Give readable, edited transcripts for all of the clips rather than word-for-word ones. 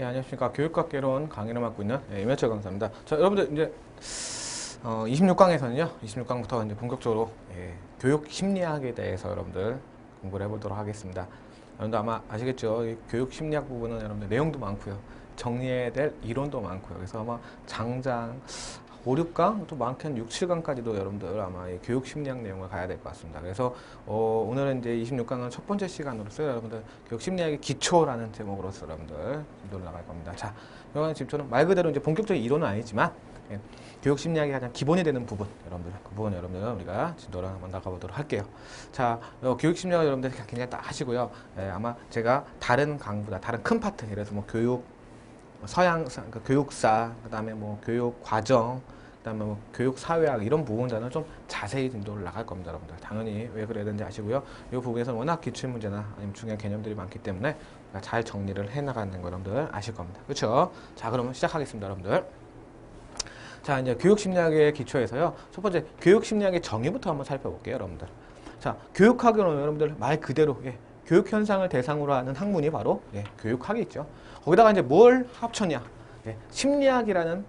예, 안녕하십니까. 교육학개론 강의를 맡고 있는 임현철 강사입니다. 자, 여러분들 이제 26강에서는요. 26강부터 이제 본격적으로 교육 심리학에 대해서 여러분들 공부를 해보도록 하겠습니다. 여러분들 아마 아시겠죠? 이 교육 심리학 부분은 여러분들 내용도 많고요. 정리해야 될 이론도 많고요. 그래서 아마 장장 5, 6강, 또 많게는 6, 7강까지도 여러분들 아마 이 교육 심리학 내용을 가야 될 것 같습니다. 그래서 오늘은 이제 26강은 첫 번째 시간으로서 여러분들 교육 심리학의 기초라는 제목으로서 여러분들 진도를 나갈 겁니다. 자, 이거는 지금 저는 말 그대로 이제 본격적인 이론은 아니지만 교육 심리학의 가장 기본이 되는 부분, 여러분들 그 부분 여러분들 우리가 진도를 한번 나가보도록 할게요. 자, 교육 심리학 여러분들 굉장히 딱 하시고요. 아마 제가 다른 강보다 다른 큰 파트, 예를 들어서 뭐 교육 서양사, 그러니까 교육사, 그 다음에 뭐 교육 과정, 그 다음에 뭐 교육 사회학 이런 부분들은 좀 자세히 진도를 나갈 겁니다, 여러분들. 당연히 왜 그래야 되는지 아시고요. 이 부분에서는 워낙 기출 문제나 아니면 중요한 개념들이 많기 때문에 잘 정리를 해 나가는 거 여러분들 아실 겁니다. 그렇죠? 자, 그러면 시작하겠습니다, 여러분들. 자, 이제 교육 심리학의 기초에서요. 첫 번째 교육 심리학의 정의부터 한번 살펴볼게요, 여러분들. 자, 교육학은 여러분들 말 그대로 교육 현상을 대상으로 하는 학문이 바로 교육학이 있죠. 거기다가 이제 뭘 합쳤냐? 심리학이라는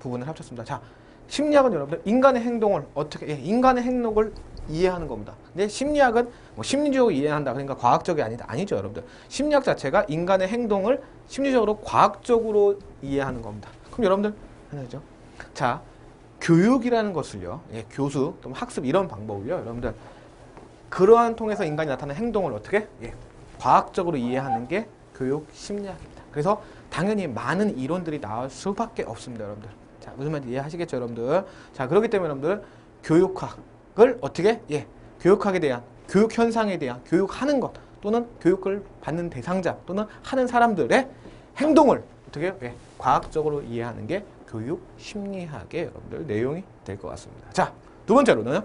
부분을 합쳤습니다. 자, 심리학은 여러분들 인간의 행동을 어떻게 인간의 행동을 이해하는 겁니다. 근데 심리학은 뭐 심리적으로 이해한다. 그러니까 과학적이 아니죠, 여러분들. 심리학 자체가 인간의 행동을 심리적으로 과학적으로 이해하는 겁니다. 그럼 여러분들 하나죠. 자, 교육이라는 것을요. 교수, 또 학습 이런 방법을요. 여러분들 그러한 통해서 인간이 나타나는 행동을 어떻게 과학적으로 이해하는 게 교육 심리학입니다. 그래서 당연히 많은 이론들이 나올 수밖에 없습니다, 여러분들. 자, 무슨 말인지 이해하시겠죠, 여러분들? 자, 그렇기 때문에 여러분들 교육학을 어떻게 교육학에 대한 교육 현상에 대한 교육하는 것 또는 교육을 받는 대상자 또는 하는 사람들의 행동을 어떻게 과학적으로 이해하는 게 교육 심리학의 여러분들 내용이 될 것 같습니다. 자, 두 번째로는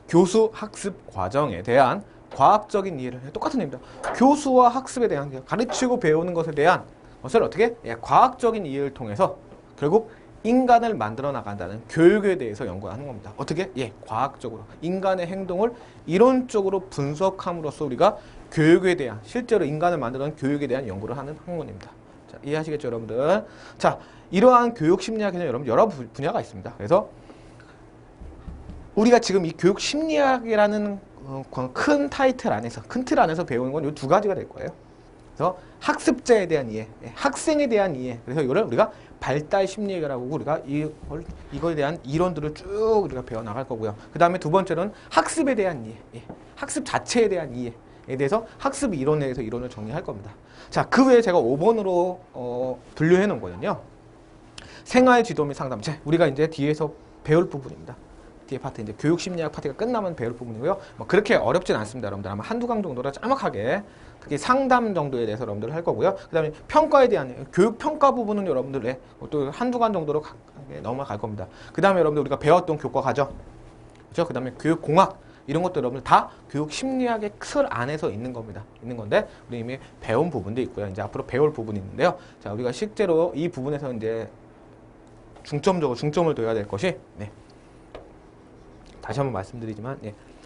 교수 학습 과정에 대한 과학적인 이해를 똑같은 얘기입니다. 교수와 학습에 대한 가르치고 배우는 것에 대한 것을 어떻게 과학적인 이해를 통해서 결국 인간을 만들어 나간다는 교육에 대해서 연구하는 겁니다. 어떻게? 과학적으로 인간의 행동을 이론적으로 분석함으로써 우리가 교육에 대한 실제로 인간을 만드는 교육에 대한 연구를 하는 학문입니다. 자, 이해하시겠죠, 여러분들? 자, 이러한 교육 심리학에는 여러분 여러 분야가 있습니다. 그래서 우리가 지금 이 교육 심리학이라는 큰 타이틀 안에서, 큰 틀 안에서 배우는 건 이 두 가지가 될 거예요. 그래서 학습자에 대한 이해, 학생에 대한 이해. 그래서 이거를 우리가 발달 심리학이라고 우리가 이거에 대한 이론들을 쭉 우리가 배워 나갈 거고요. 그 다음에 두 번째는 학습에 대한 이해, 학습 자체에 대한 이해에 대해서 학습 이론에 대해서 이론을 정리할 겁니다. 자, 그 외에 제가 5번으로 분류해 놓은 거는요. 생활 지도 및 상담. 우리가 이제 뒤에서 배울 부분입니다. 뒤에 파트 이제 교육 심리학 파트가 끝나면 배울 부분이고요. 뭐 그렇게 어렵진 않습니다, 여러분들. 아마 한두 강 정도로 짤막하게 특히 상담 정도에 대해서 여러분들 할 거고요. 그다음에 평가에 대한 교육 평가 부분은 여러분들 또 한두 강 정도로 넘어갈 겁니다. 그다음에 여러분들 우리가 배웠던 교과 과정, 그렇죠? 그다음에 교육 공학 이런 것도 여러분들 다 교육 심리학의 틀 안에서 있는 겁니다. 있는 건데 우리 이미 배운 부분도 있고요. 이제 앞으로 배울 부분이 있는데요. 자, 우리가 실제로 이 부분에서 이제 중점을 둬야 될 것이 다시 한번 말씀드리지만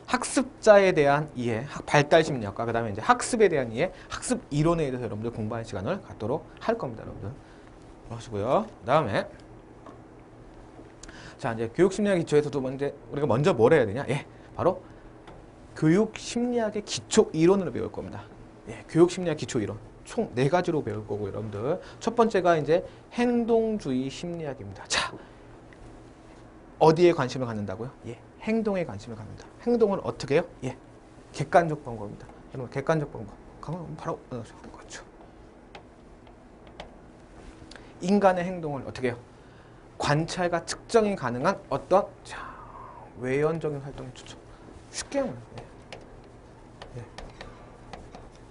학습자에 대한 이해, 발달 심리학과 그 다음에 이제 학습에 대한 이해, 학습 이론에 대해서 여러분들 공부하는 시간을 갖도록 할 겁니다, 여러분들. 하시고요. 그 다음에 자, 이제 교육 심리학 기초에서도 우리가 먼저 뭘 해야 되냐? 바로 교육 심리학의 기초 이론을 배울 겁니다. 교육 심리학 기초 이론. 총 4가지로 배울 거고 여러분들. 첫 번째가 이제 행동주의 심리학입니다. 자, 어디에 관심을 갖는다고요? 행동에 관심을 갖는다. 행동을 어떻게 해요? 객관적 방법입니다. 여러분, 객관적 방법. 그러면 바로 그렇죠. 인간의 행동을 어떻게 해요? 관찰과 측정이 가능한 어떤 외연적인 활동에 초점. 쉽게 하면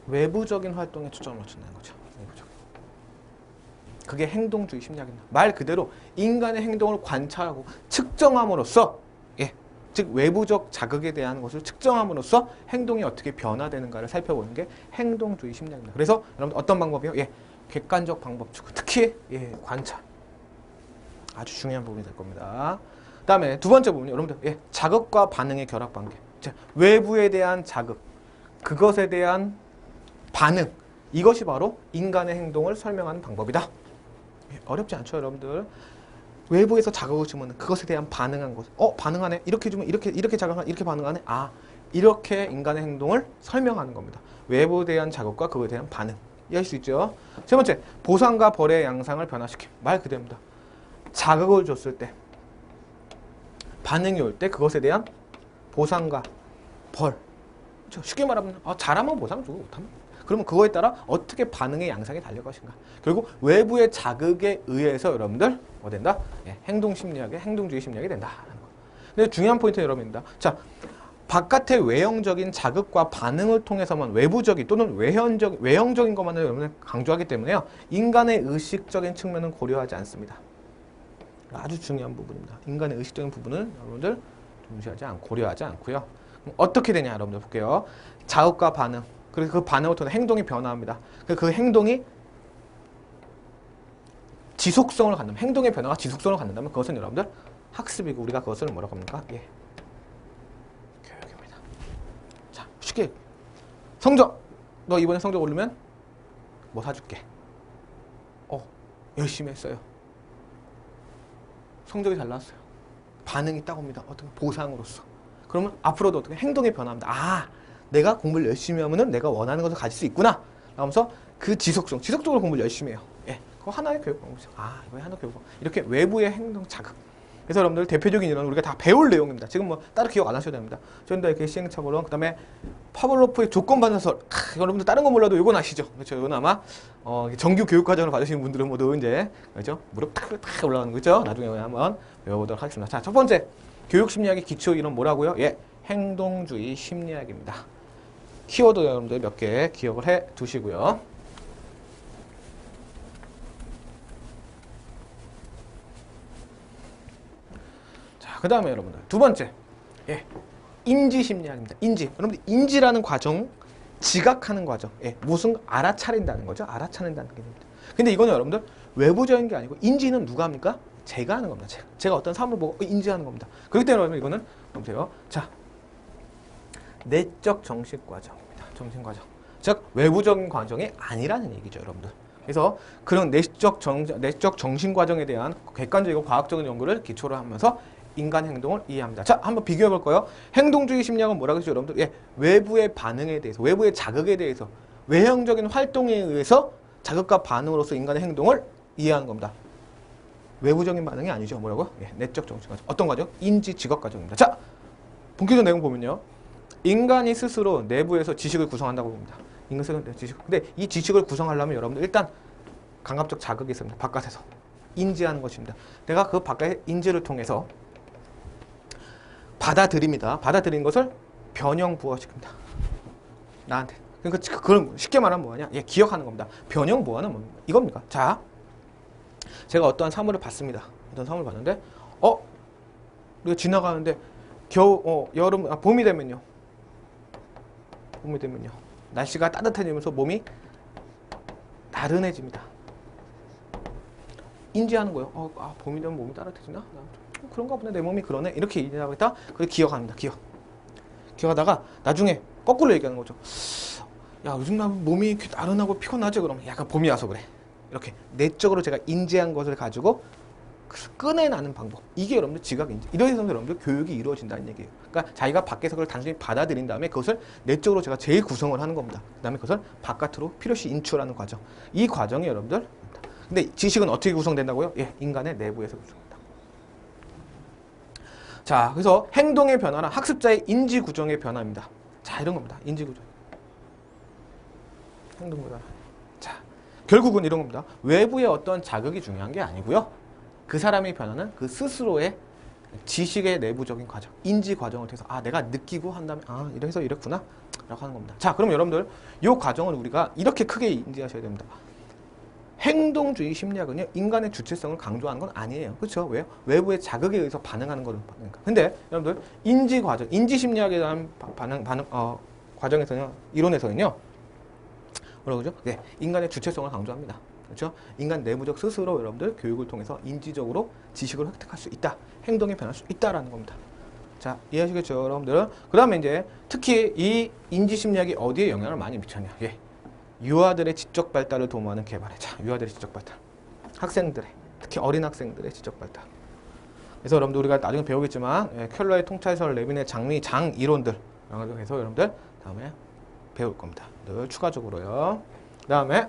외부적인 활동에 초점을 맞춘다는 거죠. 그게 행동주의 심리학입니다. 말 그대로 인간의 행동을 관찰하고 측정함으로써 즉 외부적 자극에 대한 것을 측정함으로써 행동이 어떻게 변화되는가를 살펴보는 게 행동주의 심리학입니다. 그래서 여러분 어떤 방법이요? 객관적 방법, 특히 관찰 아주 중요한 부분이 될 겁니다. 그 다음에 두 번째 부분이 여러분들 자극과 반응의 결합 관계. 자, 외부에 대한 자극, 그것에 대한 반응, 이것이 바로 인간의 행동을 설명하는 방법이다. 어렵지 않죠, 여러분들? 외부에서 자극을 주면 그것에 대한 반응한 것. 반응하네. 이렇게 주면 이렇게 자극하네. 이렇게 반응하네. 이렇게 인간의 행동을 설명하는 겁니다. 외부에 대한 자극과 그거에 대한 반응. 이해할 수 있죠? 세 번째, 보상과 벌의 양상을 변화시킴. 말 그대로입니다. 자극을 줬을 때, 반응이 올 때 그것에 대한 보상과 벌. 그렇죠? 쉽게 말하면 잘하면 보상 주고 못하면. 그러면 그거에 따라 어떻게 반응의 양상이 달릴 것인가. 결국 외부의 자극에 의해서 여러분들 뭐 된다? 행동 심리학의 행동주의 심리학이 된다라는 거. 근데 중요한 포인트는 여러분입니다. 자, 바깥의 외형적인 자극과 반응을 통해서만 외부적인 또는 외형적인 것만을 여러분들 강조하기 때문에요. 인간의 의식적인 측면은 고려하지 않습니다. 아주 중요한 부분입니다. 인간의 의식적인 부분은 여러분들 고려하지 않고요. 그럼 어떻게 되냐 여러분들 볼게요. 자극과 반응. 그래서 그 반응을 통해 행동이 변화합니다. 그 행동이 지속성을 갖는다면, 행동의 변화가 지속성을 갖는다면 그것은 여러분들 학습이고 우리가 그것을 뭐라고 합니까? 교육입니다. 자, 쉽게 성적! 너 이번에 성적 오르면 뭐 사줄게. 열심히 했어요. 성적이 잘 나왔어요. 반응이 딱 옵니다. 어떤 보상으로서. 그러면 앞으로도 어떻게 행동이 변화합니다. 내가 공부를 열심히 하면은 내가 원하는 것을 가질 수 있구나. 하면서 그 지속적으로 공부를 열심히 해요. 그거 하나의 교육 방법이죠. 이거 하나의 교육 방법. 이렇게 외부의 행동 자극. 그래서 여러분들 대표적인 이런 우리가 다 배울 내용입니다. 지금 뭐 따로 기억 안 하셔도 됩니다. 좀 더 이렇게 시행착오론, 그다음에 파블로프의 조건반사설. 여러분들 다른 거 몰라도 이건 아시죠? 그렇죠? 이건 아마 정규 교육 과정을 받으시는 분들은 모두 이제 그렇죠? 무릎 탁 올라가는 거죠. 나중에 한번 배워보도록 하겠습니다. 자, 첫 번째 교육 심리학의 기초 이론 뭐라고요? 행동주의 심리학입니다. 키워드 여러분들 몇 개 기억을 해 두시고요. 자, 그 다음에 여러분들 두 번째 인지 심리학입니다. 여러분들 인지라는 과정, 지각하는 과정, 무슨 알아차린다는 거죠. 알아차린다는 개념입니다. 근데 이거는 여러분들 외부적인 게 아니고 인지는 누가 합니까? 제가 하는 겁니다. 제가 어떤 사물을 보고 인지하는 겁니다. 그렇기 때문에 여러분 이거는 보세요. 자, 내적 정식 과정입니다. 정신 과정. 즉 외부적인 과정이 아니라는 얘기죠, 여러분들. 그래서 그런 내적 정신 과정에 대한 객관적이고 과학적인 연구를 기초로 하면서 인간 행동을 이해합니다. 자, 한번 비교해 볼 거예요. 행동주의 심리학은 뭐라고 했죠, 여러분들? 외부의 반응에 대해서, 외부의 자극에 대해서, 외형적인 활동에 의해서 자극과 반응으로서 인간의 행동을 이해하는 겁니다. 외부적인 반응이 아니죠. 뭐라고? 내적 정신 과정. 어떤 과정? 인지 직업 과정입니다. 자, 본격적인 내용 보면요. 인간이 스스로 내부에서 지식을 구성한다고 봅니다. 인간 스스로 지식. 근데 이 지식을 구성하려면 여러분들 일단 감각적 자극이 있습니다. 바깥에서 인지하는 것입니다. 내가 그 바깥의 인지를 통해서 받아들입니다. 받아들인 것을 변형 부호시킵니다. 나한테. 그러니까 그런 쉽게 말하면 뭐냐? 기억하는 겁니다. 변형 부호는 뭡니까? 이겁니까? 자, 제가 어떠한 사물을 봤습니다. 어떤 사물을 봤는데, 우리가 지나가는데 여름, 봄이 되면요. 날씨가 따뜻해지면서 몸이 나른해집니다. 인지하는 거예요. 봄이 되면 몸이 따뜻해지나? 그런가 보네. 내 몸이 그러네. 이렇게 인지하고 있다. 그걸 기억합니다. 기억하다가 나중에 거꾸로 얘기하는 거죠. 야, 요즘 나 몸이 이렇게 나른하고 피곤하지? 그러면 약간 봄이 와서 그래. 이렇게 내적으로 제가 인지한 것을 가지고 꺼내나는 방법. 이게 여러분들 지각인지. 이런 해서 여러분들 교육이 이루어진다는 얘기예요. 그러니까 자기가 밖에서 그걸 단순히 받아들인 다음에 그것을 내적으로 제가 재구성을 하는 겁니다. 그 다음에 그것을 바깥으로 필요시 인출하는 과정. 이 과정이 여러분들. 근데 지식은 어떻게 구성된다고요? 인간의 내부에서 구성된다. 자, 그래서 행동의 변화는 학습자의 인지 구정의 변화입니다. 자, 이런 겁니다. 인지 구정. 행동 변화. 자, 결국은 이런 겁니다. 외부의 어떤 자극이 중요한 게 아니고요. 그 사람이 변하는 그 스스로의 지식의 내부적인 과정, 인지 과정을 통해서 내가 느끼고 한 다음에 이래서 이랬구나 라고 하는 겁니다. 자, 그럼 여러분들 이 과정을 우리가 이렇게 크게 인지하셔야 됩니다. 행동주의 심리학은요, 인간의 주체성을 강조하는 건 아니에요. 그렇죠? 왜요? 외부의 자극에 의해서 반응하는 거는. 근데 여러분들 인지 과정, 인지 심리학에 대한 과정에서는요, 이론에서는요, 뭐라고 그러죠? 인간의 주체성을 강조합니다. 그렇죠? 인간 내부적 스스로 여러분들 교육을 통해서 인지적으로 지식을 획득할 수 있다. 행동이 변할 수 있다라는 겁니다. 자, 이해하시겠죠, 여러분들? 그 다음에 이제 특히 이 인지 심리학이 어디에 영향을 많이 미쳤냐? 유아들의 지적 발달을 도모하는 개발에. 자, 유아들의 지적 발달. 학생들의, 특히 어린 학생들의 지적 발달. 그래서 여러분들 우리가 나중에 배우겠지만 켈러의 통찰설, 레빈의 장미, 장 이론들 해서 여러분들 다음에 배울 겁니다. 늘 추가적으로요. 그 다음에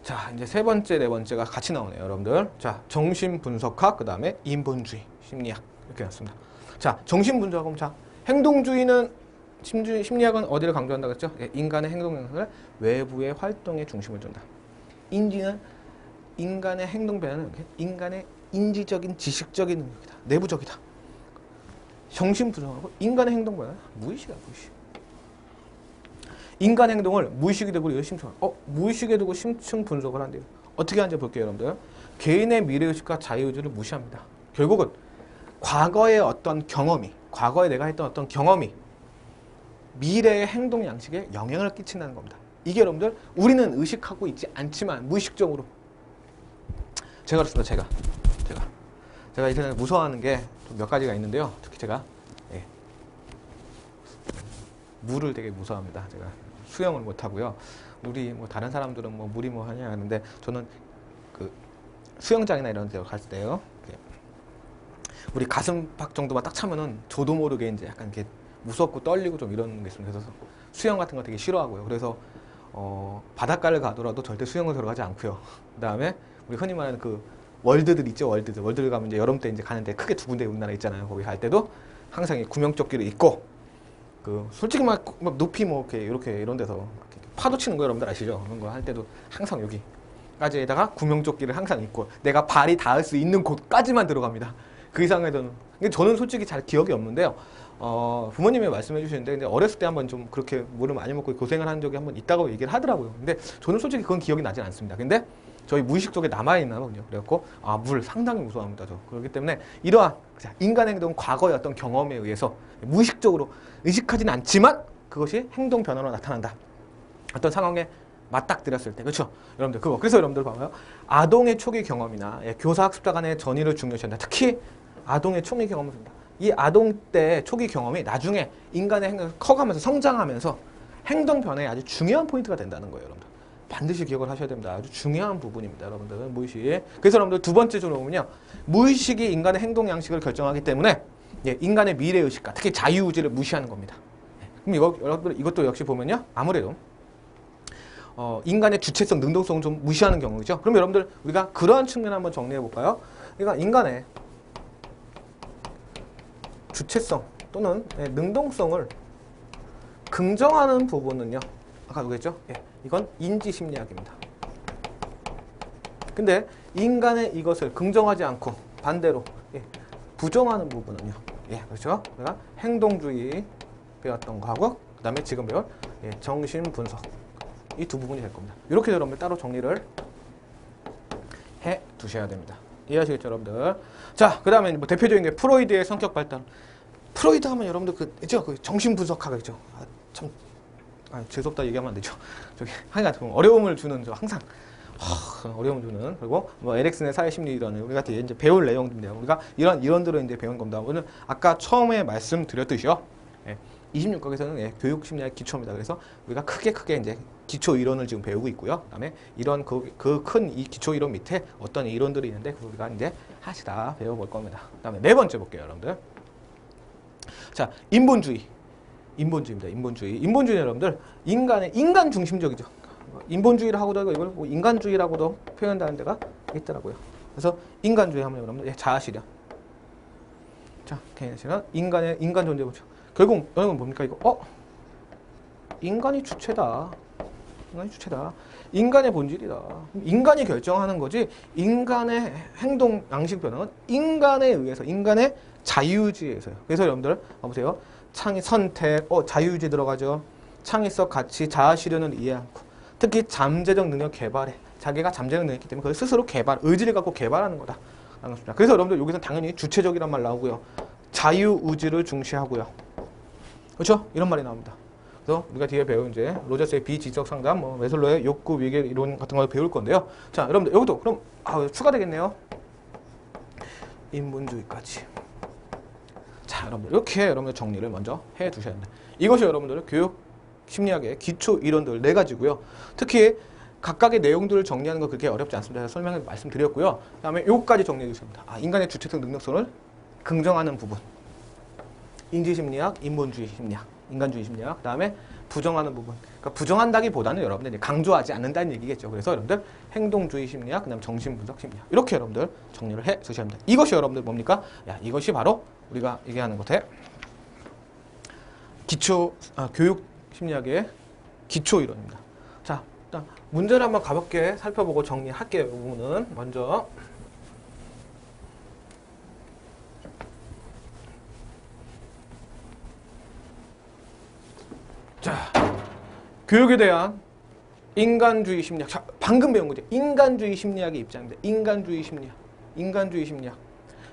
자, 이제 세 번째, 네 번째가 같이 나오네요, 여러분들. 자, 정신분석학, 그 다음에 인본주의, 심리학 이렇게 났습니다. 자, 정신분석은 자, 행동주의는 심리학은 어디를 강조한다 그랬죠? 인간의 행동 영역을 외부의 활동에 중심을 둔다. 인지는 인간의 행동 변화는 인간의 인지적인 지식적인 능력이다. 내부적이다. 정신분석하고 인간의 행동 변화는 무의식이야, 무의식. 인간 행동을 무의식이 되고 심층 무의식에 두고 심층 분석을 한대요. 어떻게 하는지 볼게요, 여러분들. 개인의 미래의식과 자유의지를 무시합니다. 결국은 과거의 어떤 경험이, 과거에 내가 했던 어떤 경험이 미래의 행동 양식에 영향을 끼친다는 겁니다. 이게 여러분들 우리는 의식하고 있지 않지만 무의식적으로 제가 그렇습니다. 제가 이 세상에 무서워하는 게 몇 가지가 있는데요. 특히 제가 물을 되게 무서워합니다. 제가 수영을 못 하고요. 물이 뭐 다른 사람들은 뭐 물이 뭐 하냐 하는데 저는 그 수영장이나 이런 데 갈 때요. 우리 가슴팍 정도만 딱 차면은 저도 모르게 이제 약간 이렇게 무섭고 떨리고 좀 이런 게 있습니다. 그래서 수영 같은 거 되게 싫어하고요. 그래서 바닷가를 가더라도 절대 수영을 들어가지 않고요. 그다음에 우리 흔히 말하는 그 월드들 있죠, 월드들 가면 이제 여름 때 이제 가는데 크게 두 군데 우리나라 있잖아요. 거기 갈 때도 항상 이 구명조끼를 입고 그 솔직히 막 높이 뭐 이렇게 이런 데서 파도 치는 거 여러분들 아시죠? 그런 거 할 때도 항상 여기까지에다가 구명조끼를 항상 입고 내가 발이 닿을 수 있는 곳까지만 들어갑니다. 그 이상에서는. 근데 저는 솔직히 잘 기억이 없는데요. 부모님이 말씀해 주시는데 근데 어렸을 때 한번 좀 그렇게 물을 많이 먹고 고생을 한 적이 한번 있다고 얘기를 하더라고요. 근데 저는 솔직히 그건 기억이 나진 않습니다. 근데 저희 무의식 속에 남아있나 거든요. 그래갖고 물 상당히 무서워합니다. 저. 그렇기 때문에 이러한 인간 행동은 과거의 어떤 경험에 의해서 무의식적으로 의식하진 않지만 그것이 행동 변화로 나타난다. 어떤 상황에 맞닥뜨렸을 때. 그렇죠? 여러분들 그거. 그래서 여러분들 봐봐요. 아동의 초기 경험이나 교사 학습자 간의 전이를 중요시한다. 특히 아동의 초기 경험을 습니다. 이 아동 때 초기 경험이 나중에 인간의 행동을 커가면서 성장하면서 행동 변화에 아주 중요한 포인트가 된다는 거예요, 여러분들. 반드시 기억을 하셔야 됩니다. 아주 중요한 부분입니다, 여러분들은 무의식. 그래서 여러분들 두 번째 쪽으로 보면요, 무의식이 인간의 행동 양식을 결정하기 때문에 인간의 미래의식과 특히 자유의지를 무시하는 겁니다. 그럼 여러분들 이것도 역시 보면요, 아무래도 인간의 주체성, 능동성을 좀 무시하는 경우죠. 그럼 여러분들 우리가 그러한 측면을 한번 정리해 볼까요? 그러니까 인간의 주체성 또는 능동성을 긍정하는 부분은요, 아까 그랬죠? 이건 인지심리학입니다. 근데 인간의 이것을 긍정하지 않고 반대로 부정하는 부분은요, 그렇죠? 내가 행동주의 배웠던 거하고 그 다음에 지금 배운 정신분석, 이 두 부분이 될 겁니다. 이렇게 여러분들 따로 정리를 해 두셔야 됩니다. 이해하시겠죠, 여러분들? 자, 그 다음에 뭐 대표적인 게 프로이드의 성격 발달. 프로이드 하면 여러분들 그 정신분석학이죠. 참 재수없다 얘기하면 안 되죠. 저기 하여간 어려움을 주는 항상 어려움을 주는, 그리고 뭐 에릭슨의 사회심리 이론, 우리가 이제 배울 내용인데요. 우리가 이런 이론들을 이제 배운 겁니다. 오늘 아까 처음에 말씀드렸듯이요. 26강에서는 교육 심리학 기초입니다. 그래서 우리가 크게 이제 기초 이론을 지금 배우고 있고요. 그다음에 이런 그 큰 이 기초 이론 밑에 어떤 이론들이 있는데 우리가 이제 하나씩 다 배워볼 겁니다. 그다음에 네 번째 볼게요, 여러분들. 자, 인본주의입니다. 인본주의 여러분들 인간 중심적이죠. 인본주의를 하고도 이걸 뭐 인간주의라고도 표현하는 데가 있더라고요. 그래서 인간주의 하면 여러분들 자아실현. 자, 개인실현, 인간 존재 보죠. 결국 여러분 뭡니까 이거? 인간이 주체다. 인간의 본질이다. 인간이 결정하는 거지. 인간의 행동 양식 변화는 인간에 의해서, 인간의 자유의지에 의해서요. 그래서 여러분들 보세요. 창의 선택, 자유의지 들어가죠. 창의성, 가치, 자아실현을 이해 않고, 특히 잠재적 능력 개발에, 자기가 잠재적 능력이 있기 때문에 그걸 스스로 의지를 갖고 개발하는 거다. 그래서 여러분들 여기서 당연히 주체적이란 말 나오고요. 자유의지를 중시하고요. 그렇죠? 이런 말이 나옵니다. 그래서 우리가 뒤에 배운 이제 로저스의 비지적 상담, 메슬로의 욕구 위계 이론 같은 걸 배울 건데요. 자, 여러분들 여기도 그럼 추가되겠네요. 인본주의까지. 자, 자, 여러분들 이렇게 여러분들 정리를 먼저 해 두셔야 됩니다. 이것이 여러분들 교육 심리학의 기초 이론들 4가지고요. 특히 각각의 내용들을 정리하는 거 그렇게 어렵지 않습니다. 제가 설명을 말씀드렸고요. 그 다음에 요까지 정리해 주십니다. 인간의 주체적 능력성을 긍정하는 부분. 인지심리학, 인본주의 심리학, 인간주의 심리학, 그 다음에 부정하는 부분. 그러니까 부정한다기보다는 여러분들 강조하지 않는다는 얘기겠죠. 그래서 여러분들 행동주의 심리학, 그 다음에 정신분석 심리학. 이렇게 여러분들 정리를 해 주셔야 합니다. 이것이 여러분들 뭡니까? 이것이 바로 우리가 얘기하는 것의 교육 심리학의 기초 이론입니다. 자, 일단 문제를 한번 가볍게 살펴보고 정리할게요. 이 부분은 먼저 자, 교육에 대한 인간주의 심리학. 자, 방금 배운 거죠. 인간주의 심리학의 입장입니다. 인간주의 심리학. 인간주의 심리학.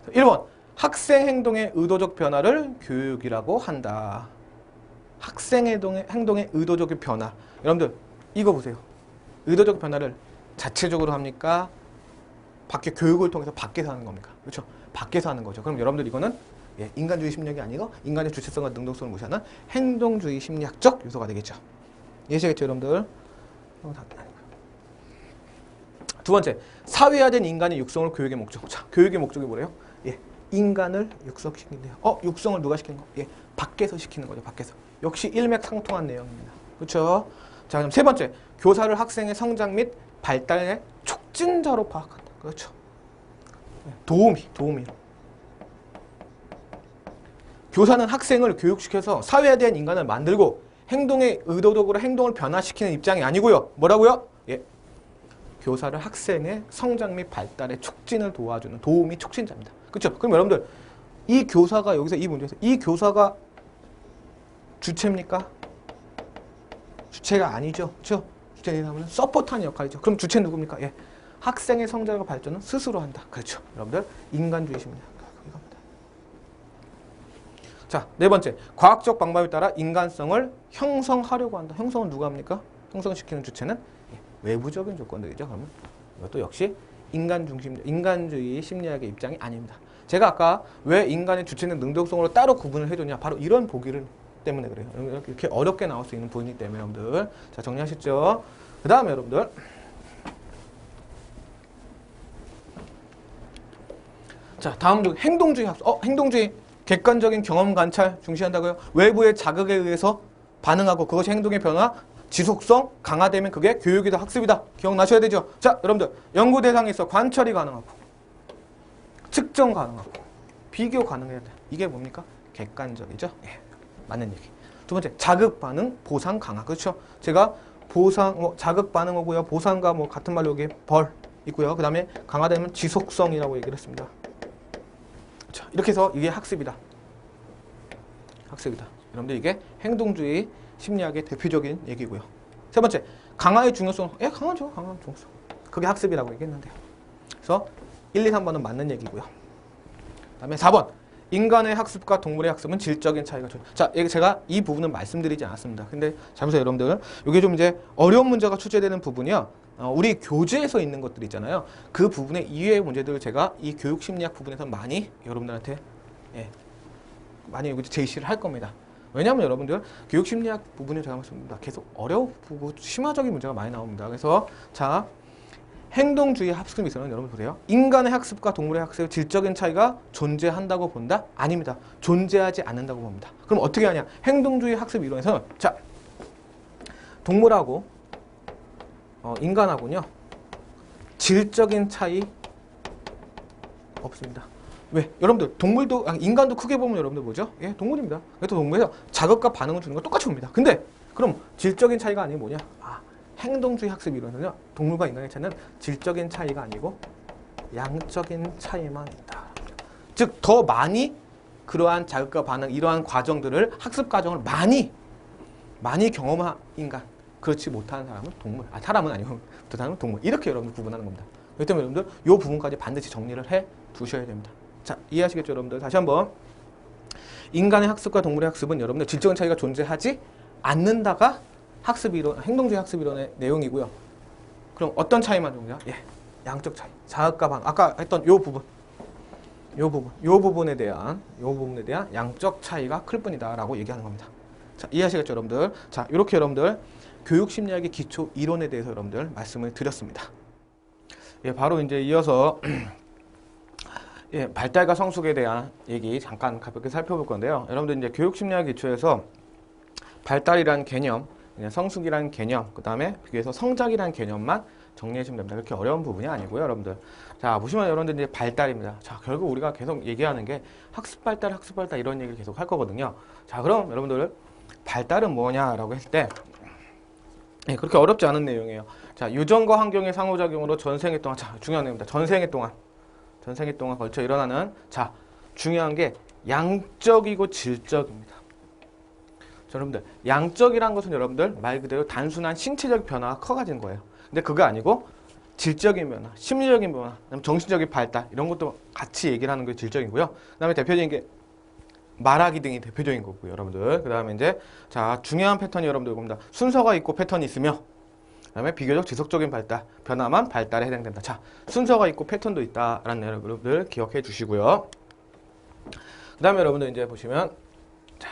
1번. 학생 행동의 의도적 변화를 교육이라고 한다. 학생 행동의 의도적 변화. 여러분들 이거 보세요. 의도적 변화를 자체적으로 합니까? 밖에 교육을 통해서 밖에서 하는 겁니까? 그렇죠? 밖에서 하는 거죠. 그럼 여러분들 이거는 인간주의 심리학이 아니고 인간의 주체성과 능동성을 무시하는 행동주의 심리학적 요소가 되겠죠. 이해하시겠죠, 여러분들? 두 번째, 사회화된 인간의 육성을 교육의 목적. 자, 교육의 목적이 뭐래요? 인간을 육성시킨대요. 육성을 누가 시키는 거? 밖에서 시키는 거죠. 밖에서. 역시 일맥상통한 내용입니다. 그렇죠? 자, 그럼 세 번째, 교사를 학생의 성장 및 발달의 촉진자로 파악한다. 그렇죠? 도우미. 교사는 학생을 교육시켜서 사회화된 인간을 만들고 행동에 의도적으로 행동을 변화시키는 입장이 아니고요. 뭐라고요? 교사를 학생의 성장 및 발달의 촉진을 도와주는 도우미 촉진자입니다. 그렇죠? 그럼 여러분들 이 교사가 여기서 이 문제에서 이 교사가 주체입니까? 주체가 아니죠. 그렇죠? 주체는 하면 서포트하는 역할이죠. 그럼 주체는 누굽니까? 학생의 성장과 발전은 스스로 한다. 그렇죠? 여러분들 인간주의 심리학. 이겁니다. 자, 네 번째. 과학적 방법에 따라 인간성을 형성하려고 한다. 형성은 누가 합니까? 형성시키는 주체는 외부적인 조건들이죠. 그러면 이것도 역시 인간주의 심리학의 입장이 아닙니다. 제가 아까 왜 인간의 주체는 능동성으로 따로 구분을 해줬냐? 바로 이런 보기를 때문에 그래요. 이렇게 어렵게 나올 수 있는 부분이기 때문에 여러분들. 자, 정리하셨죠? 그 다음에 여러분들. 자, 다음 행동주의 학습. 행동주의 객관적인 경험 관찰 중시한다고요? 외부의 자극에 의해서 반응하고 그것이 행동의 변화, 지속성 강화되면 그게 교육이다, 학습이다. 기억나셔야 되죠? 자, 여러분들 연구 대상에 있어 관찰이 가능하고 측정 가능하고 비교 가능해야 돼. 이게 뭡니까? 객관적이죠? 맞는 얘기. 두 번째, 자극 반응, 보상 강화. 그렇죠? 제가 보상, 자극 반응 오고요. 보상과 같은 말로 여기 벌 있고요. 그 다음에 강화되면 지속성이라고 얘기를 했습니다. 자, 이렇게 해서 이게 학습이다. 학습이다. 여러분들 이게 행동주의 심리학의 대표적인 얘기고요. 세 번째, 강화의 중요성. 강하죠. 강화의 중요성. 그게 학습이라고 얘기했는데요. 그래서 1, 2, 3번은 맞는 얘기고요. 그 다음에 4번. 인간의 학습과 동물의 학습은 질적인 차이가 좀. 자, 제가 이 부분은 말씀드리지 않았습니다. 근데 잘 보세요, 여러분들. 이게 좀 이제 어려운 문제가 출제되는 부분이요. 우리 교재에서 있는 것들 있잖아요. 그 부분의 이외의 문제들을 제가 이 교육 심리학 부분에서 많이 여러분들한테 많이 제시를 할 겁니다. 왜냐하면 여러분들 교육 심리학 부분에 제가 말씀드립니다. 계속 어렵고 심화적인 문제가 많이 나옵니다. 그래서 자, 행동주의 학습 미션은 여러분 보세요. 인간의 학습과 동물의 학습의 질적인 차이가 존재한다고 본다? 아닙니다. 존재하지 않는다고 봅니다. 그럼 어떻게 하냐? 행동주의 학습 이론에서는 자, 동물하고 인간하고는요 질적인 차이 없습니다. 왜? 여러분들 동물도 인간도 크게 보면 여러분들 뭐죠? 동물입니다. 그래서 동물에서 자극과 반응을 주는 건 똑같이 봅니다. 근데 그럼 질적인 차이가 아니면 뭐냐? 행동주의 학습 이론은요 동물과 인간의 차이는 질적인 차이가 아니고 양적인 차이만 있다. 즉 더 많이 그러한 자극과 반응 이러한 과정들을 학습 과정을 많이 경험한 인간, 그렇지 못하는 사람은 동물. 사람은 아니고 그 사람은 동물. 이렇게 여러분들 구분하는 겁니다. 그렇기 때문에 여러분들 이 부분까지 반드시 정리를 해 두셔야 됩니다. 자, 이해하시겠죠, 여러분들? 다시 한번. 인간의 학습과 동물의 학습은 여러분들 질적인 차이가 존재하지 않는다가 학습 이론, 행동주의 학습 이론의 내용이고요. 그럼 어떤 차이만 존재해요? 양적 차이. 자극과 반응. 아까 했던 이 부분. 이 요 부분에 대한 양적 차이가 클 뿐이다라고 얘기하는 겁니다. 자, 이해하시겠죠, 여러분들? 자, 이렇게 여러분들 교육 심리학의 기초 이론에 대해서 여러분들 말씀을 드렸습니다. 예, 바로 이제 이어서 예, 발달과 성숙에 대한 얘기 잠깐 가볍게 살펴볼 건데요. 여러분들 이제 교육 심리학 기초에서 발달이라는 개념, 성숙이라는 개념, 그 다음에 비교해서 성장이라는 개념만 정리해주면 됩니다. 그렇게 어려운 부분이 아니고요, 여러분들. 자, 보시면 여러분들 이제 발달입니다. 자, 결국 우리가 계속 얘기하는 게 학습 발달 이런 얘기를 계속 할 거거든요. 자, 그럼 여러분들 발달은 뭐냐라고 했을 때 예, 그렇게 어렵지 않은 내용이에요. 자, 유전과 환경의 상호작용으로 전생애 동안, 자, 중요한 내용입니다. 전생애 동안 걸쳐 일어나는, 자, 중요한 게 양적이고 질적입니다. 자, 여러분들, 양적이라는 것은 여러분들 말 그대로 단순한 신체적 변화가 커가지는 거예요. 근데 그거 아니고 질적인 변화, 심리적인 변화, 정신적인 발달 이런 것도 같이 얘기를 하는 게 질적이고요. 그 다음에 대표적인 게 말하기 등이 대표적인 거고요, 여러분들. 그 다음에 이제 자, 중요한 패턴이 여러분들 봅니다. 순서가 있고 패턴이 있으며, 그 다음에 비교적 지속적인 발달, 변화만 발달에 해당된다. 자, 순서가 있고 패턴도 있다라는 여러분들 기억해 주시고요. 그 다음에 여러분들 이제 보시면, 자,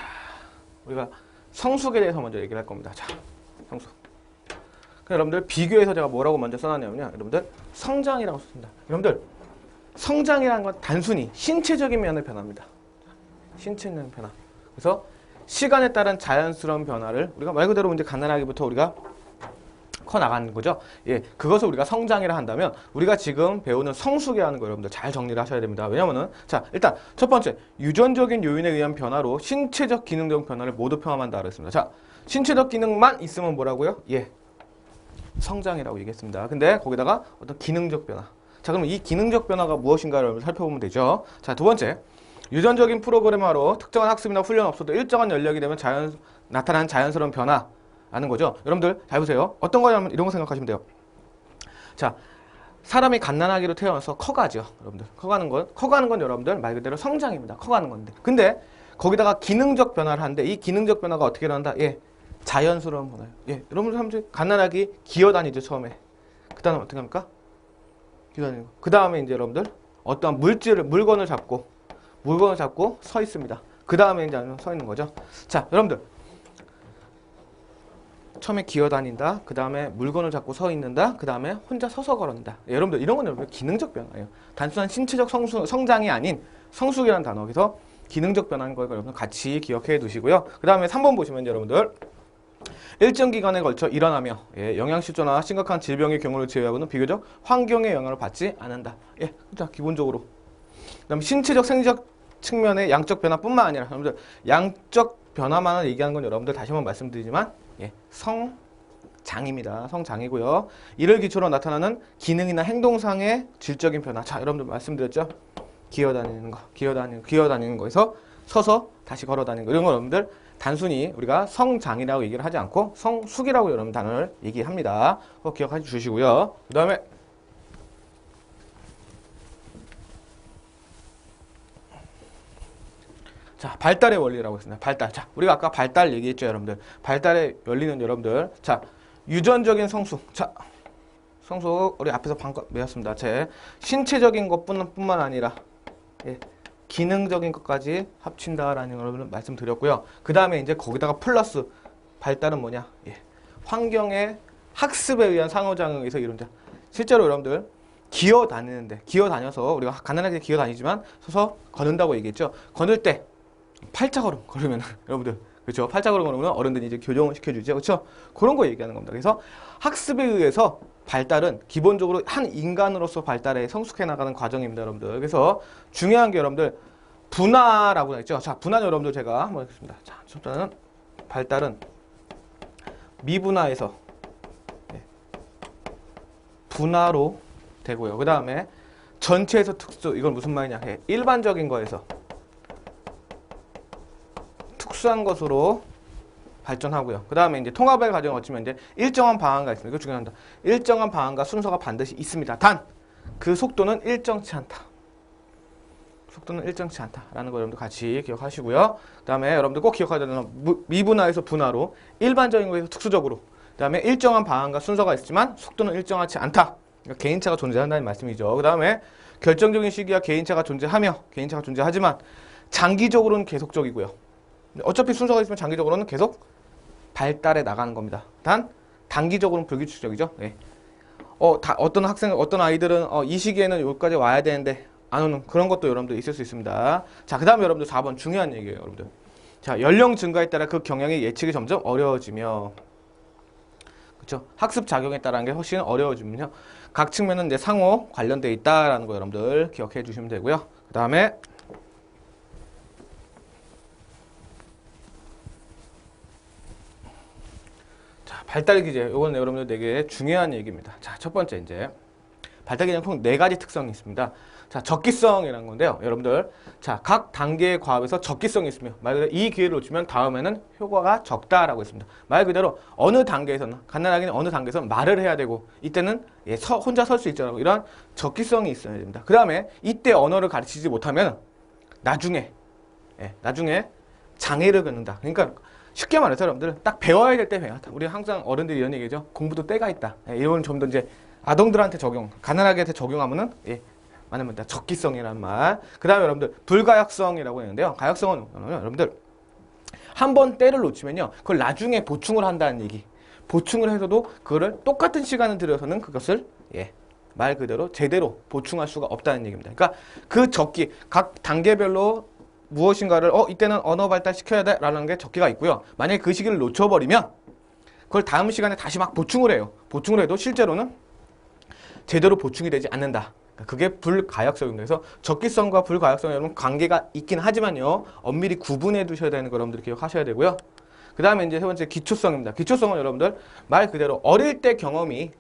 우리가 성숙에 대해서 먼저 얘기를 할 겁니다. 자, 성숙. 여러분들 비교해서 제가 뭐라고 먼저 써놨냐면요, 여러분들 성장이라고 썼습니다. 여러분들 성장이라는 건 단순히 신체적인 면의 변화입니다. 신체적인 변화. 그래서 시간에 따른 자연스러운 변화를 우리가 말 그대로 이제 가난하기부터 우리가 커 나가는 거죠. 예, 그것을 우리가 성장이라 한다면 우리가 지금 배우는 성숙이라는 거 여러분들 잘 정리를 하셔야 됩니다. 왜냐면은 자, 일단 첫 번째 유전적인 요인에 의한 변화로 신체적 기능적 변화를 모두 포함한다 그랬습니다. 자, 신체적 기능만 있으면 뭐라고요? 예, 성장이라고 얘기했습니다. 근데 거기다가 어떤 기능적 변화. 자, 그럼 이 기능적 변화가 무엇인가를 살펴보면 되죠. 자, 두 번째, 유전적인 프로그래머로 특정한 학습이나 훈련 없어도 일정한 연령이 되면 나타나는 자연스러운 변화라는 거죠. 여러분들 잘 보세요. 어떤 거냐면 이런 거 생각하시면 돼요. 자, 사람이 갓난아기로 태어나서 커가죠. 여러분들 커가는 건 여러분들 말 그대로 성장입니다. 커가는 건데, 근데 거기다가 기능적 변화를 하는데 이 기능적 변화가 어떻게 일어난다? 예, 자연스러운 변화예요. 예, 여러분들 갓난아기 기어다니죠, 처음에. 그 다음에 어떻게 합니까? 기어다니는 거. 그 다음에 이제 여러분들 어떠한 물건을 잡고 서 있습니다. 그 다음에 이제 서 있는 거죠. 자, 여러분들 처음에 기어다닌다, 그 다음에 물건을 잡고 서 있는다, 그 다음에 혼자 서서 걸었다. 예, 여러분들 이런 건 여러분들 기능적 변화예요. 단순한 신체적 성장이 아닌 성숙이라는 단어, 그래서 기능적 변화인 걸 여러분 같이 기억해 두시고요. 그 다음에 3번 보시면 여러분들 일정 기간에 걸쳐 일어나며 예, 영양실조나 심각한 질병의 경우를 제외하고는 비교적 환경의 영향을 받지 않는다. 예, 자, 기본적으로. 그다음 신체적 생리적 측면의 양적 변화뿐만 아니라 여러분들 양적 변화만을 얘기하는 건 여러분들 다시 한번 말씀드리지만 예, 성장입니다. 성장이고요. 이를 기초로 나타나는 기능이나 행동상의 질적인 변화. 자, 여러분들 말씀드렸죠? 기어다니는 거에서 서서 다시 걸어다니는 거. 이런 거 여러분들 단순히 우리가 성장이라고 얘기를 하지 않고 성숙이라고 여러분 단어를 얘기합니다. 그거 기억해 주시고요. 그 다음에 자, 발달의 원리라고 했습니다. 발달. 자, 우리가 아까 발달 얘기했죠, 여러분들. 발달의 원리는 여러분들. 자, 유전적인 성숙. 자, 성숙 우리 앞에서 방금 배웠습니다. 제 신체적인 것뿐만 아니라 예, 기능적인 것까지 합친다라는 걸 여러분 말씀드렸고요. 그 다음에 이제 거기다가 플러스 발달은 뭐냐? 예, 환경의 학습에 의한 상호작용에 의해서 이룬다. 실제로 여러분들 기어다녀서 우리가 가난하게 기어다니지만 서서 걷는다고 얘기했죠. 걷을 때 팔자걸음 걸으면 여러분들 그렇죠? 팔자걸음 걸으면 어른들이 이제 교정을 시켜주죠, 그렇죠? 그런 거 얘기하는 겁니다. 그래서 학습에 의해서 발달은 기본적으로 한 인간으로서 발달에 성숙해 나가는 과정입니다, 여러분들. 그래서 중요한 게 여러분들 분화라고 했죠. 자, 분화는 여러분들 제가 한번 하겠습니다. 자, 첫 번째는 발달은 미분화에서 분화로 되고요. 그 다음에 전체에서 특수, 이건 무슨 말이냐? 일반적인 거에서 특수한 것으로 발전하고요. 그 다음에 이제 통합의 과정을 거치면 이제 일정한 방향가 있습니다. 이거 중요합니다. 일정한 방향과 순서가 반드시 있습니다. 단, 그 속도는 일정치 않다. 속도는 일정치 않다라는 거 여러분들 같이 기억하시고요. 그 다음에 여러분들 꼭 기억해야 되는 건 미분화에서 분화로, 일반적인 거에서 특수적으로, 그 다음에 일정한 방향과 순서가 있지만 속도는 일정하지 않다. 그러니까 개인차가 존재한다는 말씀이죠. 그 다음에 결정적인 시기와 개인차가 존재하지만 장기적으로는 계속적이고요. 어차피 순서가 있으면 장기적으로는 계속 발달해 나가는 겁니다. 단 단기적으로는 불규칙적이죠. 네. 어떤 아이들은 이 시기에는 여기까지 와야 되는데 안 오는 그런 것도 여러분들 있을 수 있습니다. 자, 그 다음에 여러분들 4번 중요한 얘기예요, 여러분들. 자, 연령 증가에 따라 그 경향의 예측이 점점 어려워지며, 그렇죠? 학습 작용에 따른 게 훨씬 어려워지면요, 각 측면은 이제 상호 관련돼 있다라는 거 여러분들 기억해 주시면 되고요. 그 다음에 발달 기제, 이건 여러분들 되게 중요한 얘기입니다. 자, 첫 번째 이제 발달 기제는 총 4가지 특성이 있습니다. 자, 적기성이라는 건데요, 여러분들. 자, 각 단계의 과업에서 적기성이 있으며 말 그대로 이 기회를 놓치면 다음에는 효과가 적다라고 했습니다. 말 그대로 어느 단계에서는 간단하게는 어느 단계에서는 말을 해야 되고 이때는 혼자 설 수 있잖아요. 이런 적기성이 있어야 됩니다. 그 다음에 이때 언어를 가르치지 못하면 나중에 장애를 겪는다. 그러니까 쉽게 말해서 여러분들 딱 배워야 될 때 배워. 우리 항상 어른들이 이런 얘기죠. 공부도 때가 있다. 이런 좀 더 이제 아동들한테 가난하게 적용하면은 말하면 적기성이라는 말. 그 다음에 여러분들 불가역성이라고 했는데요. 가역성은 여러분들 한 번 때를 놓치면요, 그걸 나중에 보충을 한다는 얘기. 보충을 해서도 그거를 똑같은 시간을 들여서는 그것을 말 그대로 제대로 보충할 수가 없다는 얘기입니다. 그러니까 그 적기 각 단계별로 무엇인가를 이때는 언어 발달 시켜야 돼 라는 게 적기가 있고요. 만약에 그 시기를 놓쳐버리면 그걸 다음 시간에 다시 막 보충을 해요. 보충을 해도 실제로는 제대로 보충이 되지 않는다. 그게 불가역성입니다. 그래서 적기성과 불가역성 여러분 관계가 있긴 하지만요, 엄밀히 구분해 두셔야 되는 거 여러분들 기억하셔야 되고요. 그 다음에 이제 세 번째 기초성입니다. 기초성은 여러분들 말 그대로 어릴 때 경험이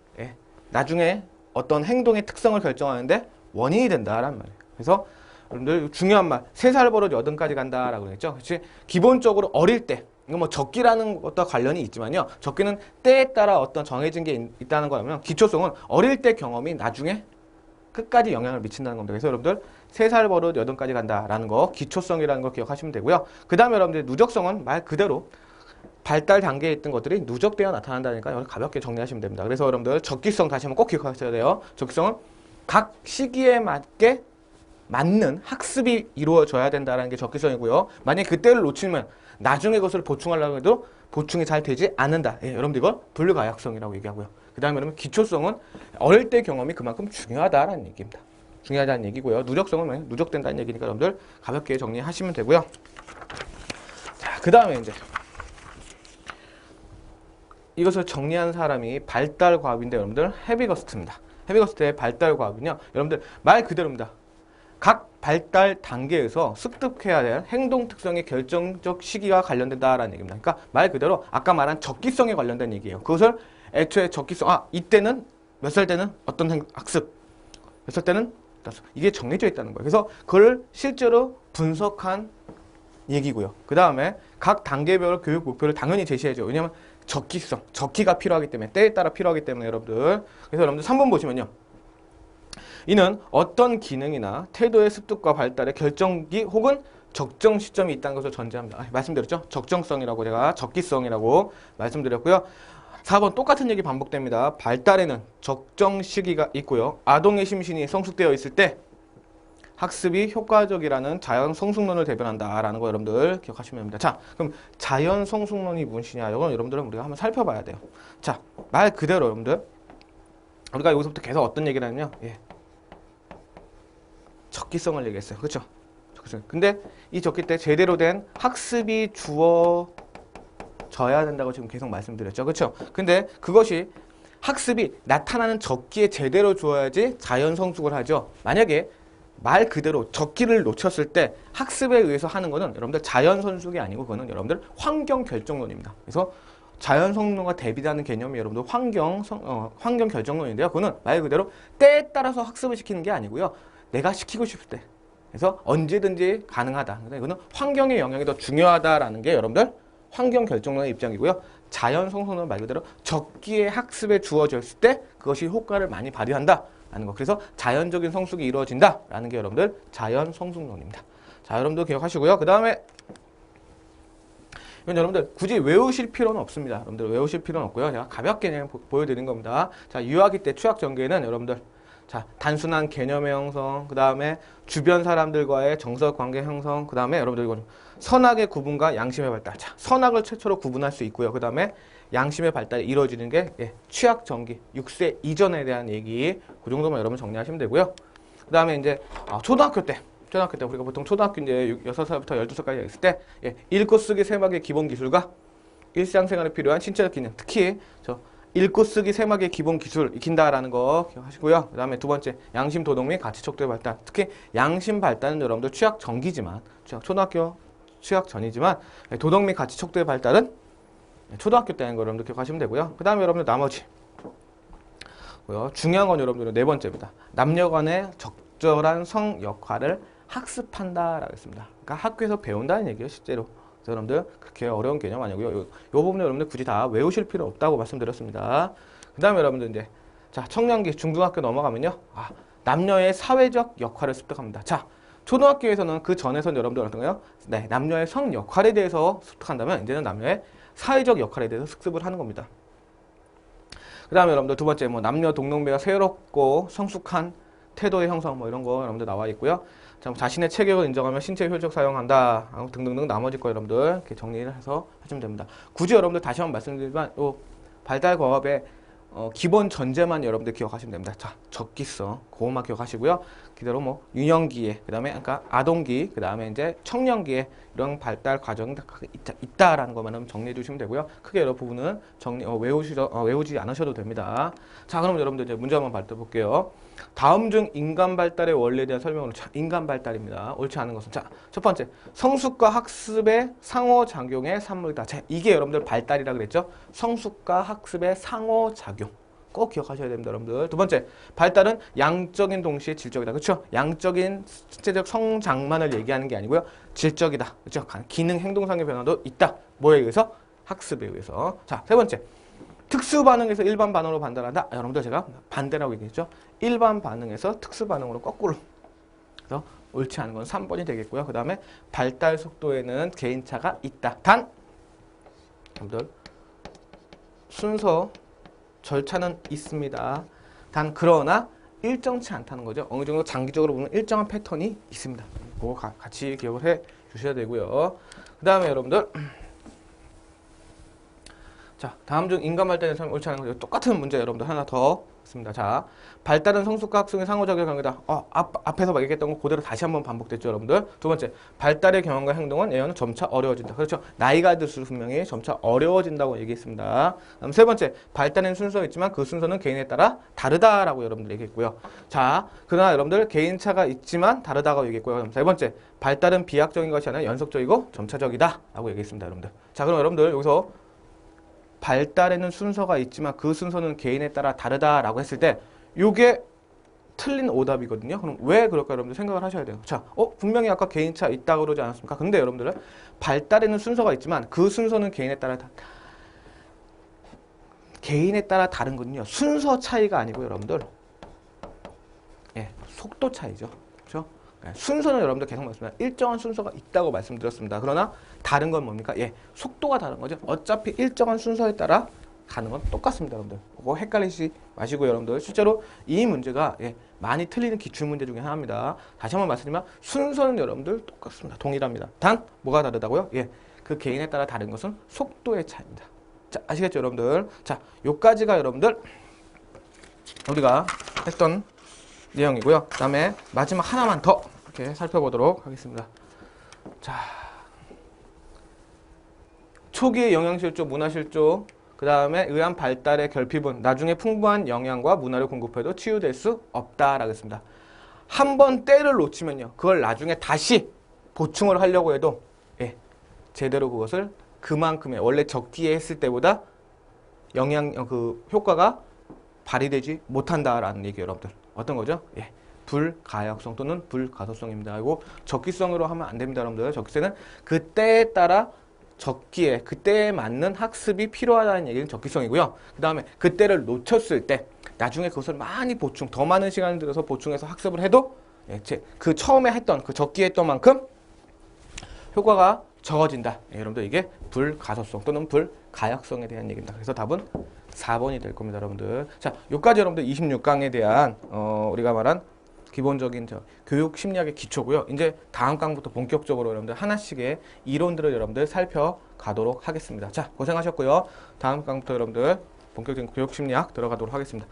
나중에 어떤 행동의 특성을 결정하는데 원인이 된다라는 말이에요. 그래서 여러분들 중요한 말, 3살 버릇 8까지 간다라고 그랬죠. 그렇지? 기본적으로 어릴 때, 이거 뭐 적기라는 것과 관련이 있지만요, 적기는 때에 따라 어떤 정해진 게 있다는 거라면 기초성은 어릴 때 경험이 나중에 끝까지 영향을 미친다는 겁니다. 그래서 여러분들 3살 버릇 8까지 간다라는 거, 기초성이라는 거 기억하시면 되고요. 그 다음에 여러분들 누적성은 말 그대로 발달 단계에 있던 것들이 누적되어 나타난다니까 여러분 가볍게 정리하시면 됩니다. 그래서 여러분들 적기성 다시 한번 꼭 기억하셔야 돼요. 적기성은 각 시기에 맞는 학습이 이루어져야 된다는 게 적기성이고요. 만약에 그때를 놓치면 나중에 그것을 보충하려고 해도 보충이 잘 되지 않는다. 여러분들 이걸 불가역성이라고 얘기하고요. 그 다음에 여러분 기초성은 어릴 때 경험이 그만큼 중요하다는 얘기입니다. 중요하다는 얘기고요. 누적성은 누적된다는 얘기니까 여러분들 가볍게 정리하시면 되고요. 자, 그 다음에 이제 이것을 정리한 사람이 발달 과업인데 여러분들 헤비거스트입니다. 헤비거스트의 발달 과업은요, 여러분들 말 그대로입니다. 각 발달 단계에서 습득해야 될 행동 특성의 결정적 시기와 관련된다라는 얘기입니다. 그러니까 말 그대로 아까 말한 적기성에 관련된 얘기예요. 그것을 애초에 적기성, 이때는 몇 살 때는 어떤 학습, 몇 살 때는 이게 정해져 있다는 거예요. 그래서 그걸 실제로 분석한 얘기고요. 그 다음에 각 단계별 교육 목표를 당연히 제시해야죠. 왜냐하면 적기가 필요하기 때문에, 때에 따라 필요하기 때문에 여러분들. 그래서 여러분들 3번 보시면요, 이는 어떤 기능이나 태도의 습득과 발달의 결정기 혹은 적정 시점이 있다는 것을 전제합니다. 말씀드렸죠? 적정성이라고 제가 적기성이라고 말씀드렸고요. 4번 똑같은 얘기 반복됩니다. 발달에는 적정 시기가 있고요. 아동의 심신이 성숙되어 있을 때 학습이 효과적이라는 자연 성숙론을 대변한다라는 거 여러분들 기억하시면 됩니다. 자, 그럼 자연 성숙론이 무엇이냐? 이건 여러분들은 우리가 한번 살펴봐야 돼요. 자, 말 그대로 여러분들 우리가 여기서부터 계속 어떤 얘기를 하냐면요, 적기성을 얘기했어요. 그렇죠? 적기성. 근데 이 적기 때 제대로 된 학습이 주어져야 된다고 지금 계속 말씀드렸죠. 그렇죠? 근데 그것이 학습이 나타나는 적기에 제대로 주어야지 자연 성숙을 하죠. 만약에 말 그대로 적기를 놓쳤을 때 학습에 의해서 하는 거는 여러분들 자연 성숙이 아니고 그거는 여러분들 환경 결정론입니다. 그래서 자연 성능과 대비라는 개념이 여러분들 환경 결정론인데요. 그거는 말 그대로 때에 따라서 학습을 시키는 게 아니고요. 내가 시키고 싶을 때. 그래서 언제든지 가능하다. 이거는 환경의 영향이 더 중요하다라는 게 여러분들 환경 결정론의 입장이고요. 자연 성숙론은 말 그대로 적기의 학습에 주어졌을 때 그것이 효과를 많이 발휘한다. 라는 거. 그래서 자연적인 성숙이 이루어진다. 라는 게 여러분들 자연 성숙론입니다. 자, 여러분들 기억하시고요. 그 다음에 이건 여러분들 굳이 외우실 필요는 없습니다. 여러분들 외우실 필요는 없고요. 제가 가볍게 그냥 보여드린 겁니다. 자, 유아기 때 추약 전개는 여러분들 자, 단순한 개념의 형성, 그 다음에 주변 사람들과의 정서 관계 형성, 그 다음에 여러분들 이거 선악의 구분과 양심의 발달. 자, 선악을 최초로 구분할 수 있고요. 그 다음에 양심의 발달이 이루어지는 게 취학 전기, 6세 이전에 대한 얘기. 그 정도만 여러분 정리하시면 되고요. 그 다음에 이제 초등학교 때 우리가 보통 초등학교 이제 6살부터 12살까지 있을 때 읽고 쓰기 세막의 기본 기술과 일상생활에 필요한 신체적 기능, 특히 읽고 쓰기 세막의 기본 기술 익힌다라는 거 기억하시고요. 그 다음에 두 번째 양심 도덕 및 가치 척도의 발달. 특히 양심 발달은 여러분들 취학 전기지만 초등학교 취학 전이지만 도덕 및 가치 척도의 발달은 초등학교 때인 거 여러분들 기억하시면 되고요. 그 다음에 여러분들 나머지 중요한 건 여러분들 네 번째입니다. 남녀 간의 적절한 성 역할을 학습한다라고 했습니다. 그러니까 학교에서 배운다는 얘기예요, 실제로. 여러분들 그렇게 어려운 개념 아니고요. 요 부분은 여러분들 굳이 다 외우실 필요 없다고 말씀드렸습니다. 그 다음에 여러분들 이제 자 청년기 중등학교 넘어가면요. 남녀의 사회적 역할을 습득합니다. 자 초등학교에서는 그 전에서는 여러분들 어떤 거요? 네, 남녀의 성 역할에 대해서 습득한다면 이제는 남녀의 사회적 역할에 대해서 습득을 하는 겁니다. 그 다음에 여러분들 두 번째 남녀 동등배가 새롭고 성숙한 태도의 형성 이런 거 여러분들 나와 있고요. 자신의 체격을 인정하며 신체 효적 사용한다 등등등 나머지 거 여러분들 이렇게 정리를 해서 하시면 됩니다. 굳이 여러분들 다시 한번 말씀드리지만 발달 과업의 기본 전제만 여러분들 기억하시면 됩니다. 자, 적기성 그것만 기억하시고요. 그대로 유년기에 그다음에 아까 아동기 그다음에 이제 청년기에 이런 발달 과정이 있다라는 것만 정리해 주시면 되고요. 크게 여러 부분은 외우지 않으셔도 됩니다. 자, 그럼 여러분들 이제 문제 한번 발표 볼게요. 다음 중 인간 발달의 원리에 대한 설명으로 인간 발달입니다. 옳지 않은 것은 자, 첫 번째 성숙과 학습의 상호작용의 산물이다. 자, 이게 여러분들 발달이라 그랬죠. 성숙과 학습의 상호작용 꼭 기억하셔야 됩니다, 여러분들. 두 번째 발달은 양적인 동시에 질적이다. 그렇죠? 양적인 신체적 성장만을 얘기하는 게 아니고요. 질적이다. 그렇죠? 기능 행동상의 변화도 있다. 뭐에 의해서? 학습에 의해서. 자, 세 번째 특수 반응에서 일반 반응으로 판단한다. 여러분들 제가 반대라고 얘기했죠. 일반 반응에서 특수 반응으로 거꾸로. 그래서 옳지 않은 건 3번이 되겠고요. 그 다음에 발달 속도에는 개인차가 있다. 단 여러분들 순서 절차는 있습니다. 단 그러나 일정치 않다는 거죠. 어느 정도 장기적으로 보면 일정한 패턴이 있습니다. 그거 같이 기억을 해 주셔야 되고요. 그 다음에 여러분들 자, 다음 중 인간 발달에 대해서 옳지 않은 거죠. 똑같은 문제 여러분들 하나 더 있습니다. 자, 발달은 성숙과 학습의 상호작용 관계다. 앞에서 얘기했던 거 그대로 다시 한번 반복됐죠, 여러분들. 두 번째, 발달의 경험과 행동은 예언은 점차 어려워진다. 그렇죠? 나이가 들수록 분명히 점차 어려워진다고 얘기했습니다. 다음 세 번째, 발달은 순서가 있지만 그 순서는 개인에 따라 다르다라고 여러분들 얘기했고요. 자, 그러나 여러분들 개인차가 있지만 다르다고 얘기했고요. 그럼 세 번째, 발달은 비약적인 것이 아니라 연속적이고 점차적이다라고 얘기했습니다, 여러분들. 자, 그럼 여러분들 여기서 발달에는 순서가 있지만 그 순서는 개인에 따라 다르다라고 했을 때 이게 틀린 오답이거든요. 그럼 왜 그럴까 여러분들 생각을 하셔야 돼요. 자, 분명히 아까 개인차 있다고 그러지 않았습니까? 근데 여러분들은 발달에는 순서가 있지만 그 순서는 개인에 따라 다른 거는요. 순서 차이가 아니고 여러분들 속도 차이죠. 그렇죠? 순서는 여러분들 계속 말씀드립니다. 일정한 순서가 있다고 말씀드렸습니다. 그러나 다른 건 뭡니까? 속도가 다른 거죠. 어차피 일정한 순서에 따라 가는 건 똑같습니다, 여러분들. 그거 헷갈리지 마시고 여러분들 실제로 이 문제가 많이 틀리는 기출문제 중에 하나입니다. 다시 한번 말씀드리면 순서는 여러분들 똑같습니다. 동일합니다. 단 뭐가 다르다고요? 그 개인에 따라 다른 것은 속도의 차이입니다. 자, 아시겠죠, 여러분들? 자, 요까지가 여러분들 우리가 했던 내용이고요. 그 다음에 마지막 하나만 더 이렇게 살펴보도록 하겠습니다. 자, 초기의 영양실조, 문화실조, 그 다음에 의한 발달의 결핍은 나중에 풍부한 영양과 문화를 공급해도 치유될 수 없다라고 했습니다. 한 번 때를 놓치면요. 그걸 나중에 다시 보충을 하려고 해도 제대로 그것을 그만큼의 원래 적기에 했을 때보다 효과가 발휘되지 못한다라는 얘기예요, 여러분들. 어떤 거죠? 불가역성 또는 불가소성입니다. 그리고 적기성으로 하면 안 됩니다, 여러분들. 적기성은 그때에 따라 적기에 그때에 맞는 학습이 필요하다는 얘기는 적기성이고요. 그 다음에 그때를 놓쳤을 때 나중에 그것을 많이 더 많은 시간을 들여서 보충해서 학습을 해도 그 처음에 했던 그 적기에 했던 만큼 효과가 적어진다. 여러분들 이게 불가소성 또는 불가역성에 대한 얘기입니다. 그래서 답은 4번이 될 겁니다, 여러분들. 자, 요까지 여러분들 26강에 대한 우리가 말한 기본적인 교육 심리학의 기초고요. 이제 다음 강부터 본격적으로 여러분들 하나씩의 이론들을 여러분들 살펴가도록 하겠습니다. 자, 고생하셨고요. 다음 강부터 여러분들 본격적인 교육 심리학 들어가도록 하겠습니다.